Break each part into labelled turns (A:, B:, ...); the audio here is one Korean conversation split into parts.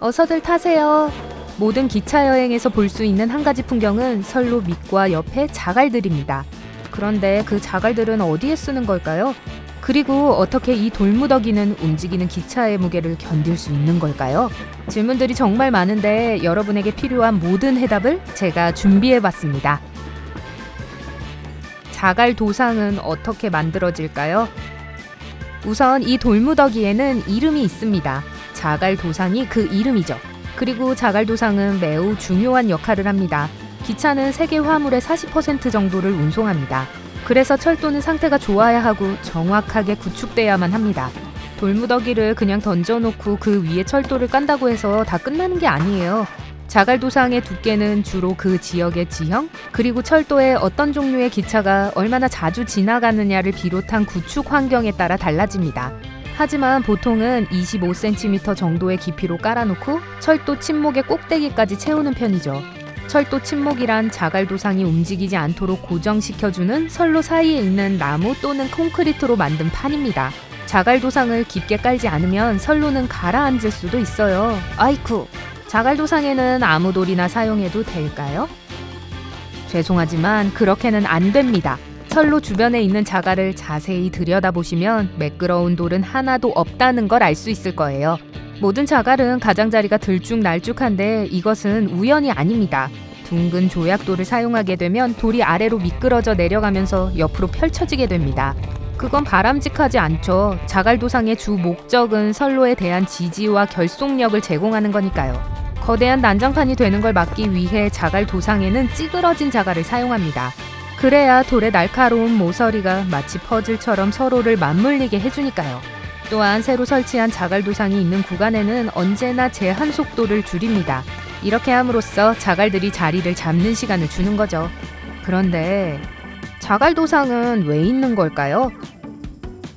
A: 어서들 타세요. 모든 기차 여행에서 볼 수 있는 한 가지 풍경은 선로 밑과 옆에 자갈들입니다. 그런데 그 자갈들은 어디에 쓰는 걸까요? 그리고 어떻게 이 돌무더기는 움직이는 기차의 무게를 견딜 수 있는 걸까요? 질문들이 정말 많은데 여러분에게 필요한 모든 해답을 제가 준비해봤습니다. 자갈 도상은 어떻게 만들어질까요? 우선 이 돌무더기에는 이름이 있습니다. 자갈 도상이 그 이름이죠. 그리고 자갈 도상은 매우 중요한 역할을 합니다. 기차는 세계 화물의 40% 정도를 운송합니다. 그래서 철도는 상태가 좋아야 하고 정확하게 구축돼야만 합니다. 돌무더기를 그냥 던져놓고 그 위에 철도를 깐다고 해서 다 끝나는 게 아니에요. 자갈 도상의 두께는 주로 그 지역의 지형, 그리고 철도의 어떤 종류의 기차가 얼마나 자주 지나가느냐를 비롯한 구축 환경에 따라 달라집니다. 하지만 보통은 25cm 정도의 깊이로 깔아놓고 철도 침목의 꼭대기까지 채우는 편이죠. 철도 침목이란 자갈 도상이 움직이지 않도록 고정시켜주는 선로 사이에 있는 나무 또는 콘크리트로 만든 판입니다. 자갈 도상을 깊게 깔지 않으면 선로는 가라앉을 수도 있어요. 아이쿠! 자갈 도상에는 아무 돌이나 사용해도 될까요? 죄송하지만 그렇게는 안 됩니다. 선로 주변에 있는 자갈을 자세히 들여다보시면 매끄러운 돌은 하나도 없다는 걸 알 수 있을 거예요. 모든 자갈은 가장자리가 들쭉날쭉한데 이것은 우연이 아닙니다. 둥근 조약돌을 사용하게 되면 돌이 아래로 미끄러져 내려가면서 옆으로 펼쳐지게 됩니다. 그건 바람직하지 않죠. 자갈 도상의 주 목적은 선로에 대한 지지와 결속력을 제공하는 거니까요. 거대한 난장판이 되는 걸 막기 위해 자갈 도상에는 찌그러진 자갈을 사용합니다. 그래야 돌의 날카로운 모서리가 마치 퍼즐처럼 서로를 맞물리게 해주니까요. 또한 새로 설치한 자갈 도상이 있는 구간에는 언제나 제한 속도를 줄입니다. 이렇게 함으로써 자갈들이 자리를 잡는 시간을 주는 거죠. 그런데 자갈 도상은 왜 있는 걸까요?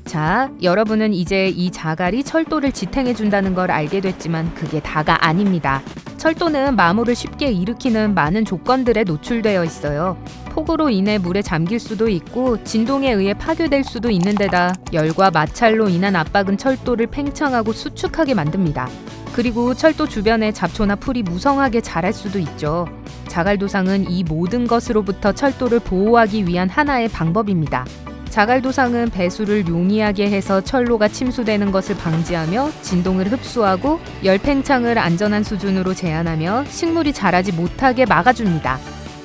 A: 자, 여러분은 이제 이 자갈이 철도를 지탱해준다는 걸 알게 됐지만 그게 다가 아닙니다. 철도는 마모를 쉽게 일으키는 많은 조건들에 노출되어 있어요. 폭우로 인해 물에 잠길 수도 있고 진동에 의해 파괴될 수도 있는 데다 열과 마찰로 인한 압박은 철도를 팽창하고 수축하게 만듭니다. 그리고 철도 주변에 잡초나 풀이 무성하게 자랄 수도 있죠. 자갈 도상은 이 모든 것으로부터 철도를 보호하기 위한 하나의 방법입니다. 자갈 도상은 배수를 용이하게 해서 철로가 침수되는 것을 방지하며 진동을 흡수하고 열 팽창을 안전한 수준으로 제한하며 식물이 자라지 못하게 막아줍니다.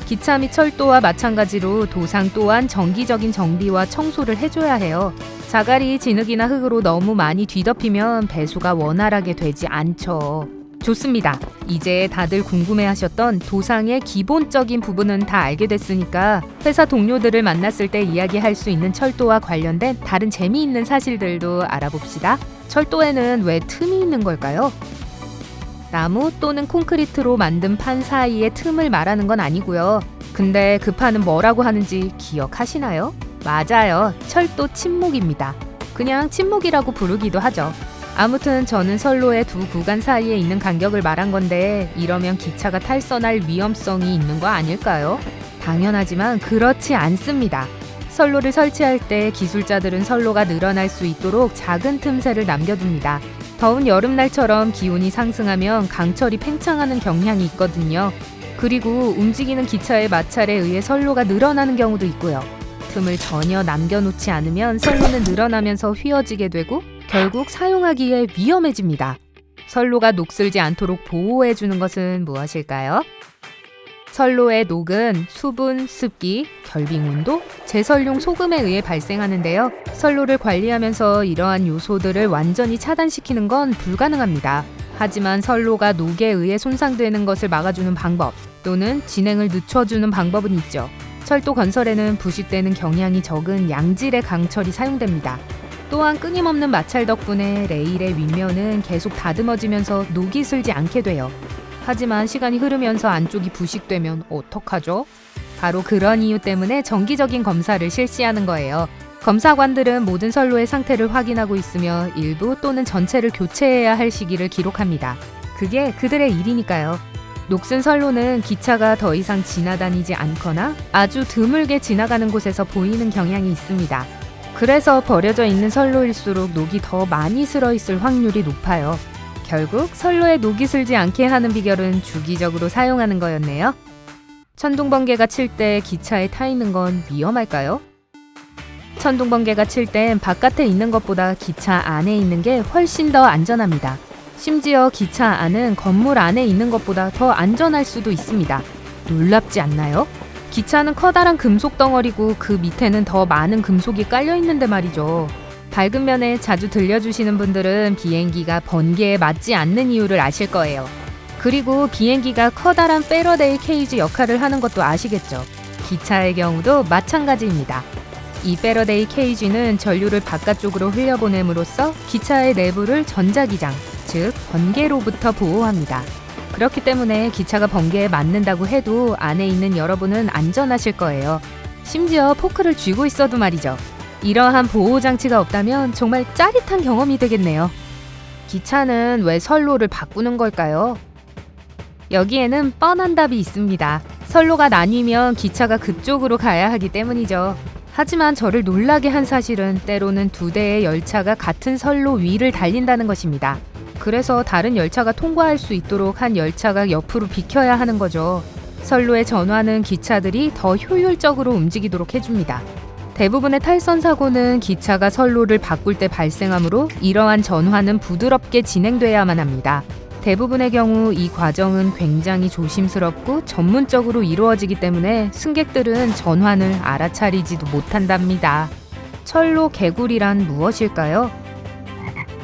A: 기차 및 철도와 마찬가지로 도상 또한 정기적인 정비와 청소를 해줘야 해요. 자갈이 진흙이나 흙으로 너무 많이 뒤덮이면 배수가 원활하게 되지 않죠. 좋습니다. 이제 다들 궁금해하셨던 도상의 기본적인 부분은 다 알게 됐으니까 회사 동료들을 만났을 때 이야기할 수 있는 철도와 관련된 다른 재미있는 사실들도 알아봅시다. 철도에는 왜 틈이 있는 걸까요? 나무 또는 콘크리트로 만든 판 사이의 틈을 말하는 건 아니고요. 근데 그 판은 뭐라고 하는지 기억하시나요? 맞아요. 철도 침목입니다. 그냥 침목이라고 부르기도 하죠. 아무튼 저는 선로의 두 구간 사이에 있는 간격을 말한 건데 이러면 기차가 탈선할 위험성이 있는 거 아닐까요? 당연하지만 그렇지 않습니다. 선로를 설치할 때 기술자들은 선로가 늘어날 수 있도록 작은 틈새를 남겨둡니다. 더운 여름날처럼 기온이 상승하면 강철이 팽창하는 경향이 있거든요. 그리고 움직이는 기차의 마찰에 의해 선로가 늘어나는 경우도 있고요. 틈을 전혀 남겨놓지 않으면 선로는 늘어나면서 휘어지게 되고 결국 사용하기에 위험해집니다. 선로가 녹슬지 않도록 보호해주는 것은 무엇일까요? 선로의 녹은 수분, 습기, 결빙 온도, 제설용 소금에 의해 발생하는데요. 선로를 관리하면서 이러한 요소들을 완전히 차단시키는 건 불가능합니다. 하지만 선로가 녹에 의해 손상되는 것을 막아주는 방법 또는 진행을 늦춰주는 방법은 있죠. 철도 건설에는 부식되는 경향이 적은 양질의 강철이 사용됩니다. 또한 끊임없는 마찰 덕분에 레일의 윗면은 계속 다듬어지면서 녹이 슬지 않게 돼요. 하지만 시간이 흐르면서 안쪽이 부식되면 어떡하죠? 바로 그런 이유 때문에 정기적인 검사를 실시하는 거예요. 검사관들은 모든 선로의 상태를 확인하고 있으며 일부 또는 전체를 교체해야 할 시기를 기록합니다. 그게 그들의 일이니까요. 녹슨 선로는 기차가 더 이상 지나다니지 않거나 아주 드물게 지나가는 곳에서 보이는 경향이 있습니다. 그래서 버려져 있는 선로일수록 녹이 더 많이 슬어 있을 확률이 높아요. 결국 선로에 녹이 슬지 않게 하는 비결은 주기적으로 사용하는 거였네요. 천둥번개가 칠 때 기차에 타 있는 건 위험할까요? 천둥번개가 칠 땐 바깥에 있는 것보다 기차 안에 있는 게 훨씬 더 안전합니다. 심지어 기차 안은 건물 안에 있는 것보다 더 안전할 수도 있습니다. 놀랍지 않나요? 기차는 커다란 금속 덩어리고 그 밑에는 더 많은 금속이 깔려 있는데 말이죠. 밝은 면에 자주 들려주시는 분들은 비행기가 번개에 맞지 않는 이유를 아실 거예요. 그리고 비행기가 커다란 패러데이 케이지 역할을 하는 것도 아시겠죠? 기차의 경우도 마찬가지입니다. 이 패러데이 케이지는 전류를 바깥쪽으로 흘려보냄으로써 기차의 내부를 전자기장, 즉 번개로부터 보호합니다. 그렇기 때문에 기차가 번개에 맞는다고 해도 안에 있는 여러분은 안전하실 거예요. 심지어 포크를 쥐고 있어도 말이죠. 이러한 보호장치가 없다면 정말 짜릿한 경험이 되겠네요. 기차는 왜 선로를 바꾸는 걸까요? 여기에는 뻔한 답이 있습니다. 선로가 나뉘면 기차가 그쪽으로 가야 하기 때문이죠. 하지만 저를 놀라게 한 사실은 때로는 두 대의 열차가 같은 선로 위를 달린다는 것입니다. 그래서 다른 열차가 통과할 수 있도록 한 열차가 옆으로 비켜야 하는 거죠. 선로의 전환은 기차들이 더 효율적으로 움직이도록 해줍니다. 대부분의 탈선 사고는 기차가 선로를 바꿀 때 발생하므로 이러한 전환은 부드럽게 진행돼야만 합니다. 대부분의 경우 이 과정은 굉장히 조심스럽고 전문적으로 이루어지기 때문에 승객들은 전환을 알아차리지도 못한답니다. 철로 개구리란 무엇일까요?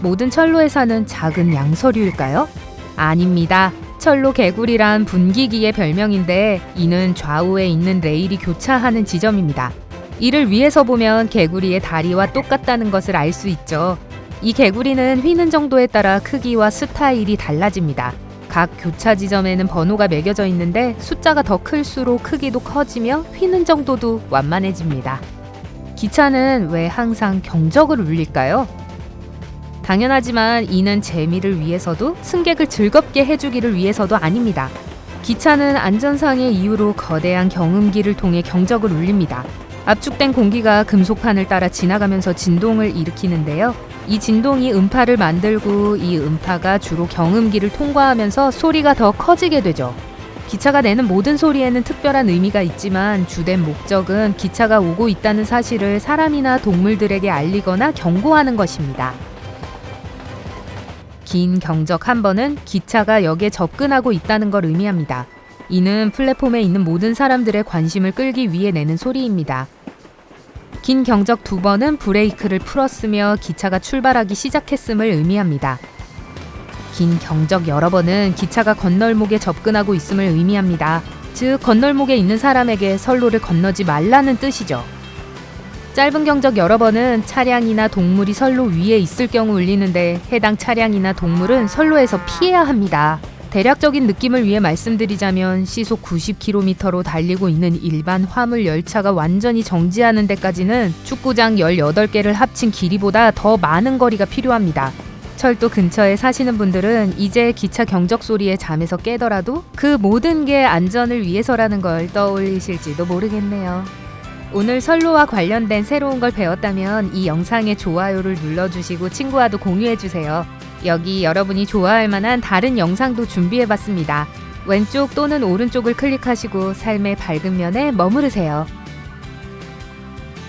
A: 모든 철로에 사는 작은 양서류일까요? 아닙니다. 철로 개구리란 분기기의 별명인데 이는 좌우에 있는 레일이 교차하는 지점입니다. 이를 위에서 보면 개구리의 다리와 똑같다는 것을 알 수 있죠. 이 개구리는 휘는 정도에 따라 크기와 스타일이 달라집니다. 각 교차 지점에는 번호가 매겨져 있는데 숫자가 더 클수록 크기도 커지며 휘는 정도도 완만해집니다. 기차는 왜 항상 경적을 울릴까요? 당연하지만 이는 재미를 위해서도 승객을 즐겁게 해주기를 위해서도 아닙니다. 기차는 안전상의 이유로 거대한 경음기를 통해 경적을 울립니다. 압축된 공기가 금속판을 따라 지나가면서 진동을 일으키는데요. 이 진동이 음파를 만들고 이 음파가 주로 경음기를 통과하면서 소리가 더 커지게 되죠. 기차가 내는 모든 소리에는 특별한 의미가 있지만 주된 목적은 기차가 오고 있다는 사실을 사람이나 동물들에게 알리거나 경고하는 것입니다. 긴 경적 한 번은 기차가 역에 접근하고 있다는 걸 의미합니다. 이는 플랫폼에 있는 모든 사람들의 관심을 끌기 위해 내는 소리입니다. 긴 경적 두 번은 브레이크를 풀었으며 기차가 출발하기 시작했음을 의미합니다. 긴 경적 여러 번은 기차가 건널목에 접근하고 있음을 의미합니다. 즉 건널목에 있는 사람에게 선로를 건너지 말라는 뜻이죠. 짧은 경적 여러 번은 차량이나 동물이 선로 위에 있을 경우 울리는데 해당 차량이나 동물은 선로에서 피해야 합니다. 대략적인 느낌을 위해 말씀드리자면 시속 90km로 달리고 있는 일반 화물 열차가 완전히 정지하는 데까지는 축구장 18개를 합친 길이보다 더 많은 거리가 필요합니다. 철도 근처에 사시는 분들은 이제 기차 경적 소리에 잠에서 깨더라도 그 모든 게 안전을 위해서라는 걸 떠올리실지도 모르겠네요. 오늘 선로와 관련된 새로운 걸 배웠다면 이 영상에 좋아요를 눌러주시고 친구와도 공유해주세요. 여기 여러분이 좋아할 만한 다른 영상도 준비해봤습니다. 왼쪽 또는 오른쪽을 클릭하시고 삶의 밝은 면에 머무르세요.